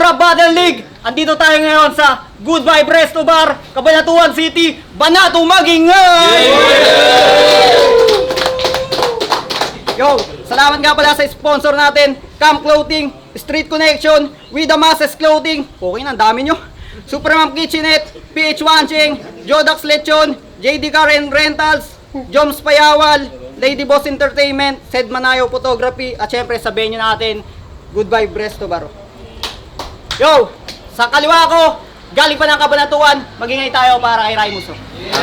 Rap Battle League! Andito tayo ngayon sa Good Vibe Resto Bar, Cabanatuan City, Banato Magingay! Yo, salamat nga pala sa sponsor natin, Camp Clothing, Street Connection, With the Masses Clothing, okay na, ang dami nyo. Supermam Kitchenette, PH Wanching, Jodax Lechon, JD Car and Rentals, Joms Payawal, Lady Boss Entertainment, Sed Manayo Photography, at syempre sabihin nyo natin, Good Vibe Resto Bar. Yo, sa kaliwa ko, galing pa ng Cabanatuan, magingay tayo para kay Raimus.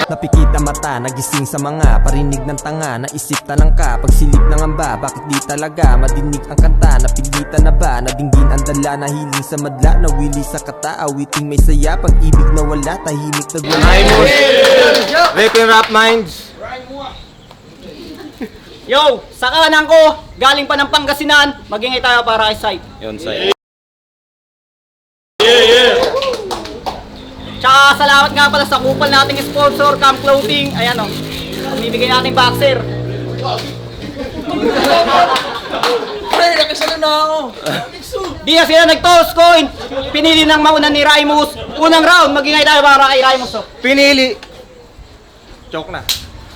Napikit ang mata, nagising sa mga parinig ng tanga, naisip tanang ka, pagsilip ng amba, bakit di talaga madinig ang kanta, napilitan na ba, nadinggin ang dala, nahiling sa madla, nawili sa kata, awiting may saya, pag-ibig na wala, tahimik na wala. Raimus, Raping Rap Minds. Yo, sa kanan ko, galing pa ng Pangasinan, magingay tayo para kay Sight. Yun sa'yo. Tsaka salamat nga pala sa kupal nating sponsor, Camp Clothing. Ayan o, bibigay nating boxer. Pre, nakasalo na ako. Di na sila nag-toss coin. Pinili ng mauna ni Raimus. Unang round, magingay tayo para kay Raimus. Pinili. Joke na.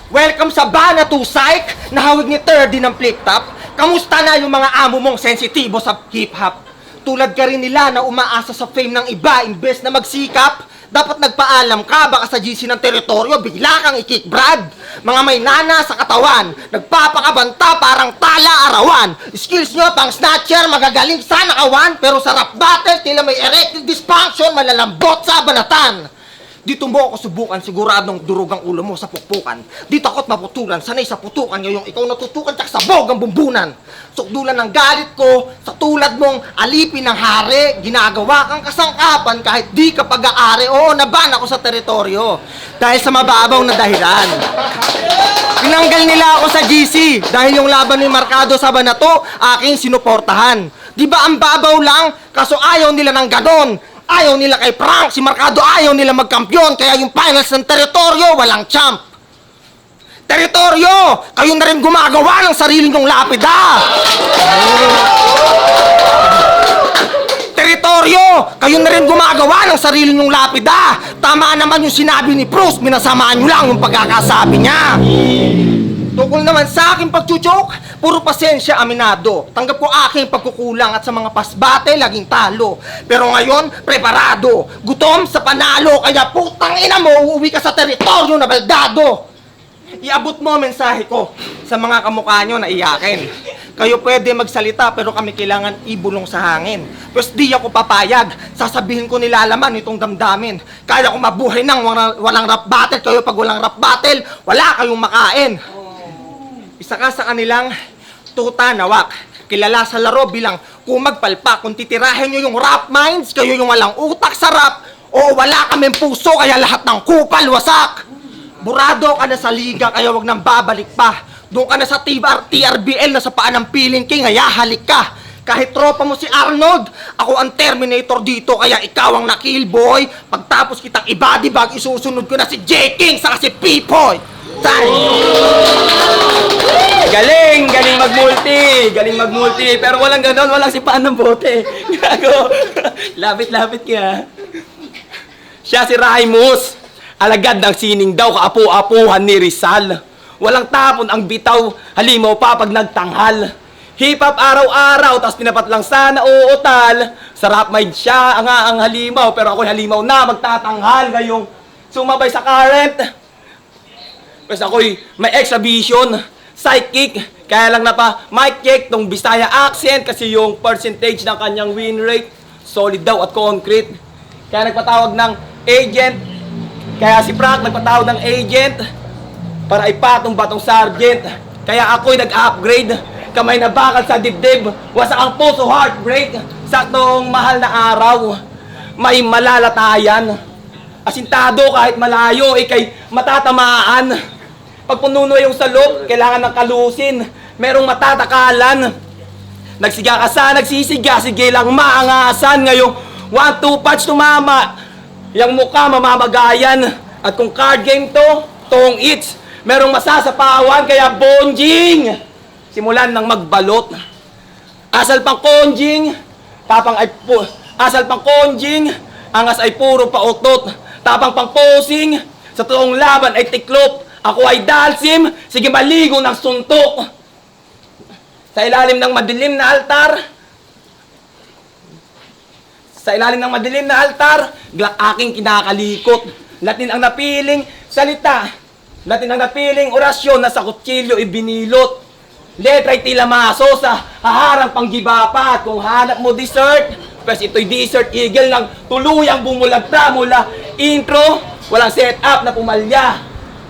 Welcome sa Banato Psych, nahawig ni 30 ng flip top. Kamusta na yung mga amo mong sensitibo sa hip-hop? Tulad ka rin nila na umaasa sa fame ng iba, imbes na magsikap. Dapat nagpaalam ka, baka sa GC ng teritoryo, bigla kang i-kick brad. Mga may nana sa katawan, nagpapakabanta parang tala arawan. Skills nyo pang snatcher, magagaling sa nakawan. Pero sa rap battle, tila may erectile dysfunction, malalambot sa banatan. Dito mo ako subukan, siguradong durog ang ulo mo sa pukpukan. Di takot maputulan, sanay sa putukan, ngayong ikaw natutukan, tsak sabog ang bumbunan. Sukdulan ng galit ko, sa tulad mong alipin ng hari, ginagawa kang kasangkapan kahit di ka pag-aari. Oo, naban ako sa teritoryo, dahil sa mababaw na dahilan. Tinanggal nila ako sa GC, dahil yung laban ni Marcado sa Banato, aking sinuportahan. Di ba ang babaw lang, kaso ayaw nila ng ganon. Ayaw nila kay Frank, si Marcado ayaw nila magkampiyon, kaya yung finals ng teritoryo, walang champ. Teritoryo, kayo na rin gumagawa ng sarili nyong lapida. Teritoryo, kayo na rin gumagawa ng sarili nyong lapida. Tama naman yung sinabi ni Bruce, minasamaan nyo lang yung pagkakasabi niya. Tungkol naman sa aking pagchuchok, puro pasensya aminado. Tanggap ko aking pagkukulang at sa mga pasbate laging talo. Pero ngayon, preparado. Gutom sa panalo, kaya putang ina mo, uuwi ka sa teritoryo na baldado. Iabot mo ang mensahe ko sa mga kamukha nyo na iyakin. Kayo pwede magsalita pero kami kailangan ibulong sa hangin. Pues di ako papayag, sasabihin ko nilalaman itong damdamin. Kaya ko mabuhay ng walang rap battle, kayo pag walang rap battle, wala kayong makain. Isa ka sa kanilang tuta nawak. Kilala sa laro bilang kumagpalpak. Kung titirahin nyo yung rap minds, kayo yung walang utak sa rap. O wala kaming puso, kaya lahat ng kupal wasak. Burado ka na sa liga, kaya wag nang babalik pa. Doon ka na sa TRBL na sa paan ng Feeling King, kaya halik ka. Kahit tropa mo si Arnold, ako ang Terminator dito, kaya ikaw ang na-kill boy. Pagtapos kitang i-body bag, isusunod ko na si J. King saka si P-Boy. Galing magmulti. Pero walang ganon, walang sipaan ng bote. Gago. Lapit-lapit ka. Siya si Raimus, alagad ng sining daw, kaapu-apuhan ni Rizal. Walang tapon ang bitaw, halimaw pa pag nagtanghal. Hip-hop araw-araw, tas pinapat lang sana uutal. Sarap mind siya, ang halimaw, pero ako'y halimaw na magtatanghal. Ngayong sumabay sa current. Pues ako'y may exhibition, psychic, kaya lang na pa mic check tong Bisaya accent kasi yung percentage ng kanyang win rate, solid daw at concrete. Kaya nagpatawag ng agent, kaya si Frank nagpatawag ng agent para ipatong batong sergeant. Kaya ako'y nag-upgrade, kamay na bakal sa dibdib, wasak ang puso, heartbreak. Saktong mahal na araw, may malalatayan. Asintado kahit malayo, ikay matatamaan. Pag pununo yung salop, kailangan ng kalusin. Merong matatakalan. Nagsiga ka sa, nagsisiga, sige lang maangasan. Ngayong 1-2 punch tumama, yung mukha mamamagayan. At kung card game to, tong it's, merong masasapawan, kaya bonjing! Simulan ng magbalot. Asal pang konjing, tapang ay Asal pang konjing, angas ay puro pautot. Tapang pang posing, sa toong laban ay tiklop. Ako ay dalsim, sige maligo ng suntok. Sa ilalim ng madilim na altar, glak aking kinakalikot. Latin ang napiling salita, Latin ang napiling orasyon na sa kutsilyo ibinilot. Letra ay tila maso sa haharang panggibapat. Kung hanap mo dessert, pues ito'y dessert eagle ng tuluyang bumulagta mula intro, walang setup na pumalya.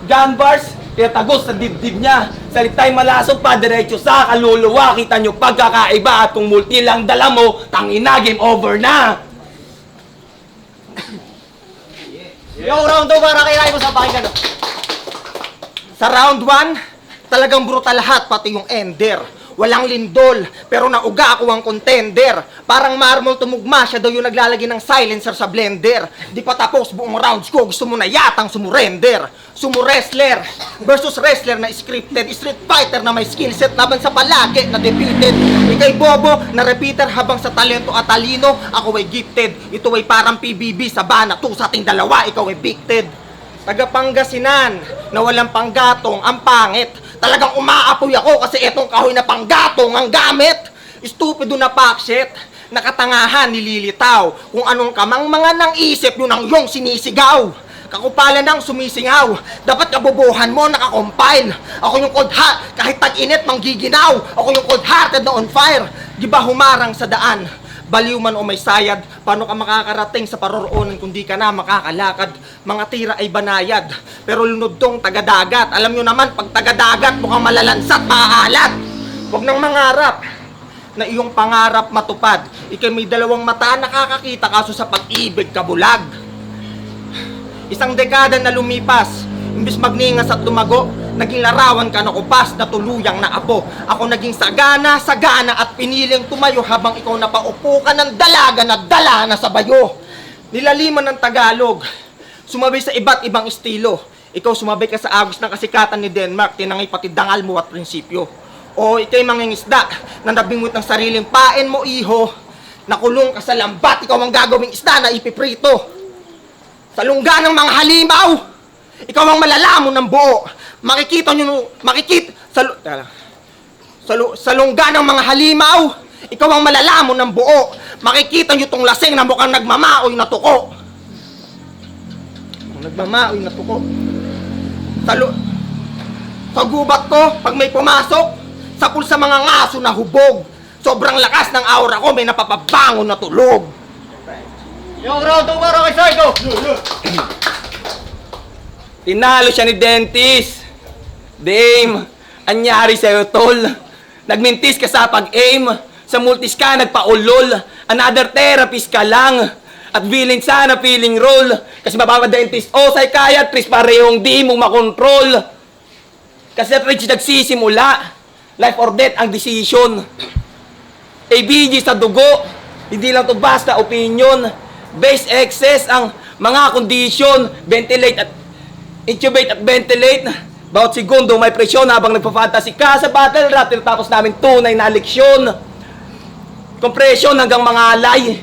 Gun bars, tinatagos sa dibdib niya. Salita'y malasog pa, diretso sa kaluluwa. Kita nyo pagkakaiba at kung multi lang dala mo, tangina, game over na. Yung round 2 para kay Raimo sa pakinggan. Sa round 1, talagang brutal lahat, pati yung ender. Walang lindol, pero nauga ako ang contender. Parang marmol tumugma, siya daw yung naglalagay ng silencer sa blender. Di pa tapos buong rounds ko, gusto mo na yatang sumurrender. Sumu-wrestler versus wrestler na scripted. Street fighter na may skill set laban sa palagi na defeated. Ika'y bobo na repeater habang sa talento at talino, ako ay gifted. Ito ay parang PBB sa bana, to sa ating dalawa, ikaw ay victed. Taga Pangasinan na walang panggatong ang pangit. Talagang umaapoy ako kasi etong kahoy na panggatong ang gamit. Stupido na pakshit, nakatangahan nililitaw. Kung anong kamang mga nang isip yun ang iyong sinisigaw. Kakupalan ng sumisingaw, dapat kabubuhan mo nakakompile. Ako yung cold heart, kahit tag-init manggiginaw. Ako yung cold hearted na on fire, di ba humarang sa daan? Baliw man o may sayad, paano ka makakarating sa paroroonan kung di ka na makakalakad? Mga tira ay banayad, pero lunod tong taga-dagat. Alam nyo naman, pag taga-dagat, mukhang malalansat, maaalat. Huwag nang mangarap na iyong pangarap matupad. Ika'y may dalawang mata, nakakakita kaso sa pag-ibig kabulag. Isang dekada na lumipas, imbis magningas at lumago, naging larawan ka na kupas na tuluyang naapo. Ako naging sagana at piniling tumayo habang ikaw napaupo ka ng dalaga na dala na sa bayo. Nilaliman ng Tagalog, sumabay sa iba't ibang estilo. Ikaw sumabay ka sa agos ng kasikatan ni Denmark, tinangay pati dangal mo at prinsipyo. O ika'y mangingisda na nabingot ng sariling pain mo, iho. Nakulong ka sa lambat, ikaw ang gagawing isda na ipiprito. Sa lungga ng mga halimaw, ikaw ang malalamon ng buo. Makikita nyo, sa lungga ng mga halimaw, ikaw ang malalamon ng buo. Makikita nyo tong lasing na mukhang nagmamaoy na tuko. Nagmamaoy na tuko. Sa gubat ko, pag may pumasok, sapul sa mga ngaso na hubog. Sobrang lakas ng aura ko, may napapabangon na tulog. Yung round 2 para kay Sargo. Tinalo siya ni Dentist. Dame, anyari sa'yo, tol. Nagmintis ka sa pag-aim. Sa multis ka, nagpaulol. Another therapist ka lang. At villain sana feeling role. Kasi mapapa-dentist o psychiatrist, parehong di mo makontrol. Kasi at Rich nagsisimula. Life or death ang decision. ABG sa dugo. Hindi lang to basta opinion. Base excess ang mga kondisyon. Ventilate at intubate at ventilate. Bawat segundo may presyon habang nagpa-fantasy ka sa battle rap. Tinatapos namin tunay na leksyon. Compression hanggang mga alay.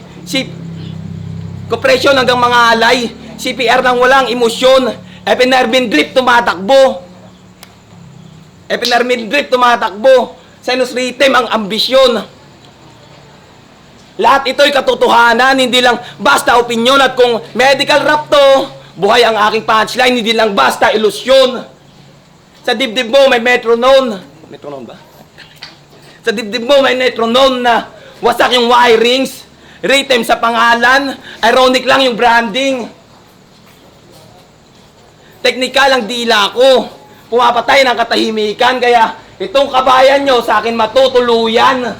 Compression hanggang mga alay. CPR nang walang emosyon. Epinephrine drip tumatakbo. Epinephrine drip tumatakbo. Sinus rhythm ang ambisyon. Lahat ito'y katotohanan, hindi lang basta opinyon. At kung medical rap to, buhay ang aking punchline, hindi lang basta ilusyon. Sa dibdib mo may metronome. Metronome ba? Sa dibdib mo may metronome na wasak yung wirings. Rhythm sa pangalan, ironic lang yung branding. Teknikal ang dila ko, pumapatay ng katahimikan. Kaya itong kabayan nyo sa akin matutuluyan.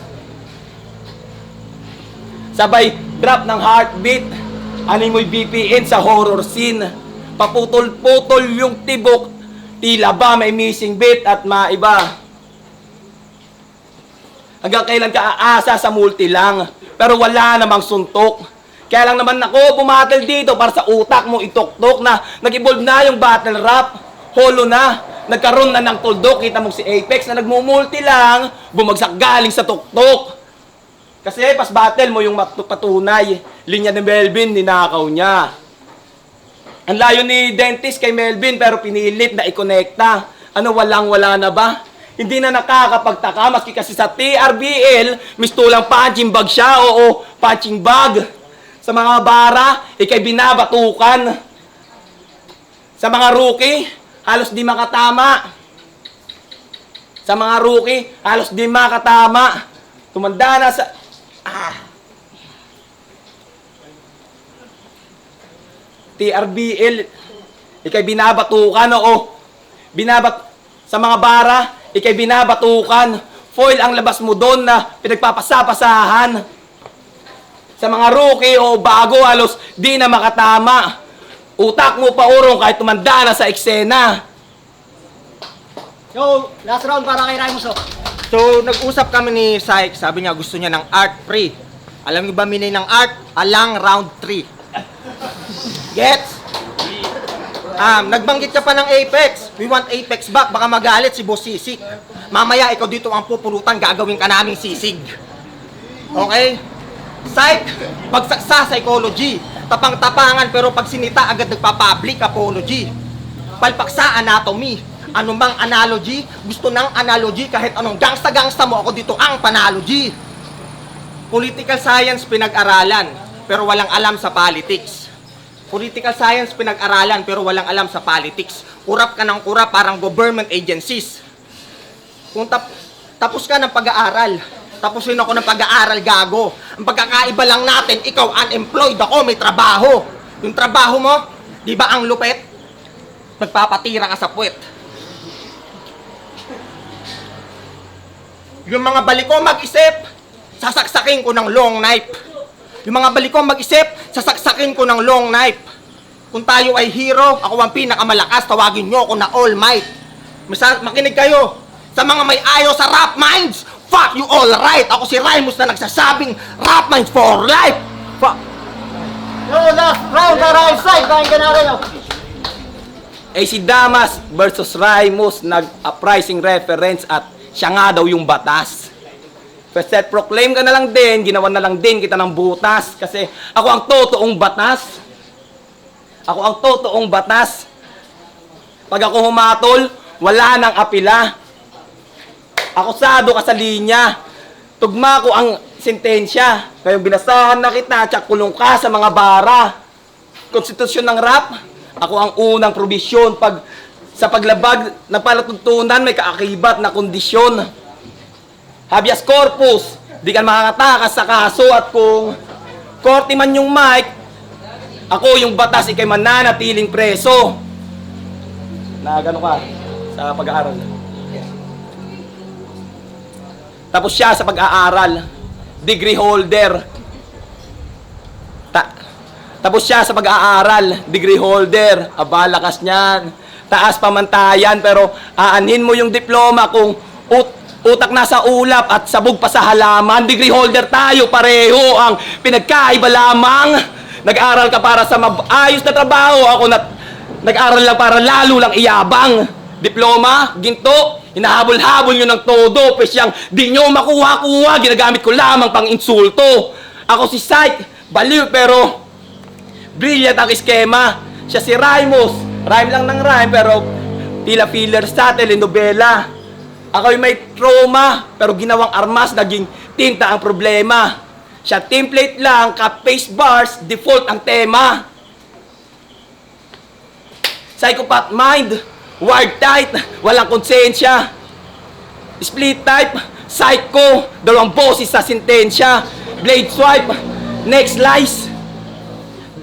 Sabay drop ng heartbeat, animoy BPN sa horror scene. Paputol-putol yung tibok, tila ba may missing beat at maiba. Hanggang kailan ka aasa sa multi lang, pero wala namang suntok. Kaya lang naman ako bumatel dito para sa utak mo itok-tok na nag-evolve na yung battle rap. Holo na, nagkaroon na ng tuldok. Kita mo si Apex na nagmumulti lang, bumagsak galing sa tuktok. Kasi pas battle mo yung patunay. Linya ni Melvin, ninakaw niya. Ang layo ni Dentist kay Melvin pero pinilit na i-connecta. Ano, walang-wala na ba? Hindi na nakakapagtaka maski kasi sa TRBL, mistulang punching bag siya, oo, punching bag. Sa mga bara, ikay binabatukan. Sa mga rookie, halos di makatama. Sa mga rookie, halos di makatama. Tumanda na sa... TRBL, ikay binabatukan, oo. Sa mga bara, ikay binabatukan. Foil ang labas mo doon na pinagpapasapasahan. Sa mga rookie o bago, halos di na makatama. Utak mo pa urong kahit tumanda na sa eksena. Yo, last round para kay Raimus. So, nag-usap kami ni Syke, sabi niya gusto niya ng art free. Alam niyo ba meaning ng art? Alang round 3. Gets? Nagbanggit ka pa ng Apex. We want Apex back. Baka magalit si Boss Sisig. Mamaya ikaw dito ang pupulutan, gagawin ka naming sisig. Okay? Syke, bagsak sa psychology. Tapang-tapangan pero pag sinita agad nagpa-public apology. Palpak sa anatomy. Anumang analogy, gusto ng analogy kahit anong gangsta-gangsta mo, ako dito ang panalogy. Political science pinag-aralan, pero walang alam sa politics. Political science pinag-aralan, pero walang alam sa politics. Kurap ka ng kurap, parang government agencies. Kung tapos ka ng pag-aaral, tapusin ako ng pag-aaral, gago. Ang pagkakaiba lang natin, ikaw unemployed, ako may trabaho. Yung trabaho mo, di ba ang lupet? Nagpapatira ka sa puwet. Yung mga balik ko mag-isip, sasaksakin ko ng long knife. Yung mga balik ko mag-isip, sasaksakin ko ng long knife. Kung tayo ay hero, ako ang pinakamalakas, tawagin nyo ako na All Might. Makinig kayo, sa mga may ayaw sa rap minds, fuck you all right. Ako si Raimus na nagsasabing rap minds for life. Fuck. Yo, last round para kay Syke. Kain ka na rin. Eh si Damas versus Raimus, nag-uprising reference at siya nga daw yung batas. First set proclaim ka na lang din, ginawa na lang din kita ng butas. Kasi ako ang totoong batas. Ako ang totoong batas. Pag ako humatol, wala nang apila. Akusado ka sa linya. Tugma ko ang sentensya. Ngayong binasahan na kita, tsak kulong ka sa mga bara. Konstitusyon ng rap, ako ang unang probisyon pag sa paglabag ng palatuntunan may kaakibat na kondisyon. Habeas corpus, di ka makakatakas sa kaso at kung korte man yung mic, ako yung batas ikay mananatiling preso. Na gano ka sa pag-aaral. Tapos siya sa pag-aaral, degree holder. Tapos siya sa pag-aaral, degree holder. Abalakas niyan. Taas pamantayan pero aanhin mo yung diploma kung utak nasa ulap at sabog pa sa halaman. Degree holder tayo, pareho ang pinagkaiba lamang. Nag-aral ka para sa maayos na trabaho, ako nag-aral lang para lalo lang iyabang. Diploma, ginto, hinahabol-habol nyo ng todo, pesyang di nyo makuha-kuha, ginagamit ko lamang pang insulto. Ako si Syke, baliw pero brilliant ang iskema. Siya si Raimus. Rhyme lang ng rhyme, pero tila filler sa telenovela. Ako'y may trauma, pero ginawang armas, naging tinta ang problema. Siya template lang, ka-face bars, default ang tema. Psychopath mind, wired tight, walang konsensya. Split type, psycho, dalawang boses sa sentensya. Blade swipe, next lies.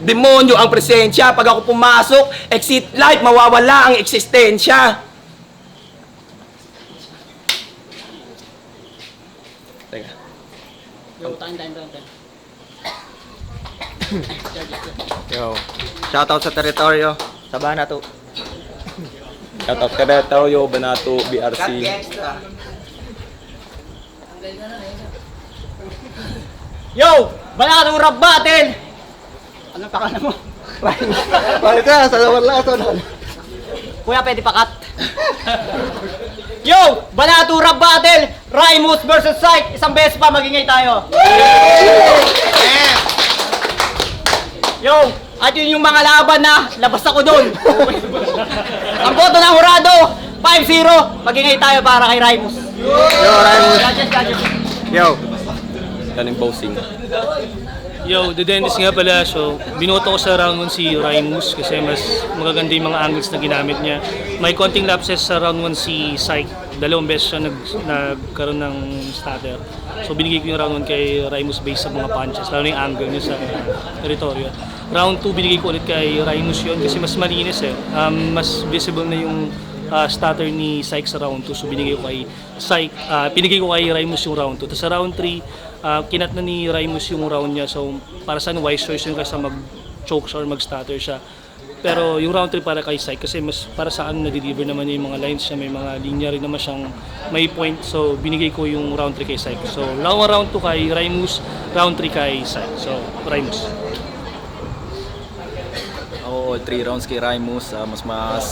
Demonyo ang presensya. Pag ako pumasok, exit life, mawawala ang eksistensya. Teka. Yo, shoutout sa teritoryo. Sabana to. Shoutout ka na tayo, Banato, BRC. Yo, Banatong Rap Battle. Anong pangalan mo? Balik ka, sa lawan-lason. Kuya, pwede pa cut. Yo, Banato Rap Battle. Raimus versus Psych. Isang beses pa, magingay tayo. Yo, at yun yung mga laban na labas ako doon. Ang boto ng hurado, 5-0. Magingay tayo para kay Raimus. Yo, Raimus. Gadget. Yo. Galing bossing. Yo, the Dennis nga pala. So, binoto ko sa round 1 si Raimus kasi mas magaganda yung mga angles na ginamit niya. May konting lapses sa round 1 si Psych. Dalawang beses siya nagkaroon ng stutter. So, binigay ko yung round 1 kay Raimus based sa mga punches, lalo na yung angle niya sa territorio. Round 2, binigay ko ulit kay Raimus yun kasi mas malinis eh. Mas visible na yung stutter ni Psych sa round 2. So, binigay ko kay Psych, pinigay ko kay Raimus yung round 2. Tapos sa round 3, kinat na ni Raimus yung round niya. So, para sa wise choice yung kaysa mag-choke siya or mag-stutter siya. Pero yung round 3 para kay Psych kasi mas para sa akin na-deliver naman yung mga lines niya, may mga linya rin naman siyang may point. So, binigay ko yung round 3 kay Psych. So, round 2 kay Raimus, round 3 kay Psych. So, Raimus. Oo, 3 rounds kay Raimus, mas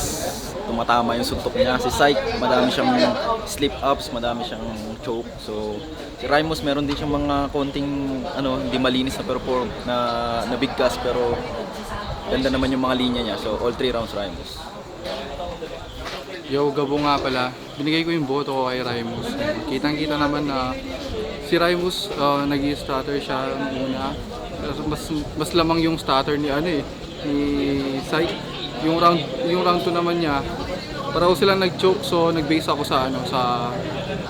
tumatama yung suntok niya. Si Psych, madami siyang slip-ups, madami siyang choke. So, si Raimus meron din siyang mga konting hindi malinis na perform na bigkas pero ganda naman yung mga linya niya. So, all 3 rounds Raimus. Yo, Gabo nga pala. Binigay ko yung boto ko kay Raimus. Kitang-kita naman na si Raimus nag-i-stutter siya muna. Mas lamang yung stutter ni ni Psych. Yung round 2 naman niya, pareho silang nag-choke, so nag-base ako sa sa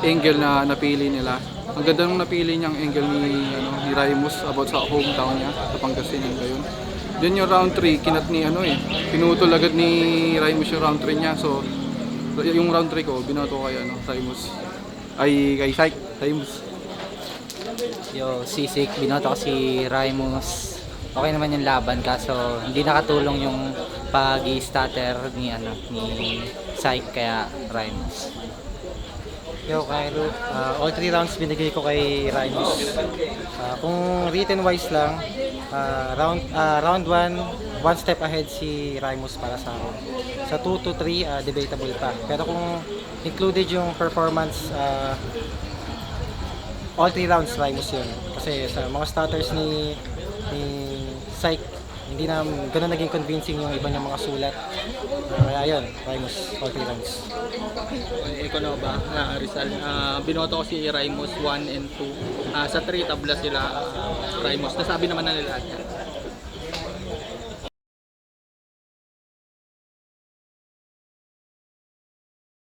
angle na napili nila. Ang ganda nung napili niyang angle ni Raimus about sa hometown niya, sa Pangasinan ngayon. Then yung round 3, kinat ni pinutol agad ni Raimus yung round 3 niya. So yung round 3 ko, binoto ko kay Raimus. Ay kay Psych, Raimus. Yo, Sisik, binoto ko si Raimus. Okay naman yung laban kaso hindi nakatulong yung pag-i-stutter ni Psych kaya Raimus. Yo, Cairo, all 3 rounds binigay ko kay Raimus. Kung written wise lang, round 1, one step ahead si Raimus para sa akin. Sa 2 to 3, debatable pa. Pero kung included yung performance, all 3 rounds Raimus yun. Kasi sa mga stutters ni Psych, hindi na ganun naging convincing yung iba niyang mga sulat. Kaya yun, Raimus, all 3 rounds. Ikaw na ba, Rizal? Binoto ko si Raimus 1 and 2. Sa 3 tabla sila, Raimus. Nasabi naman na nila lahat.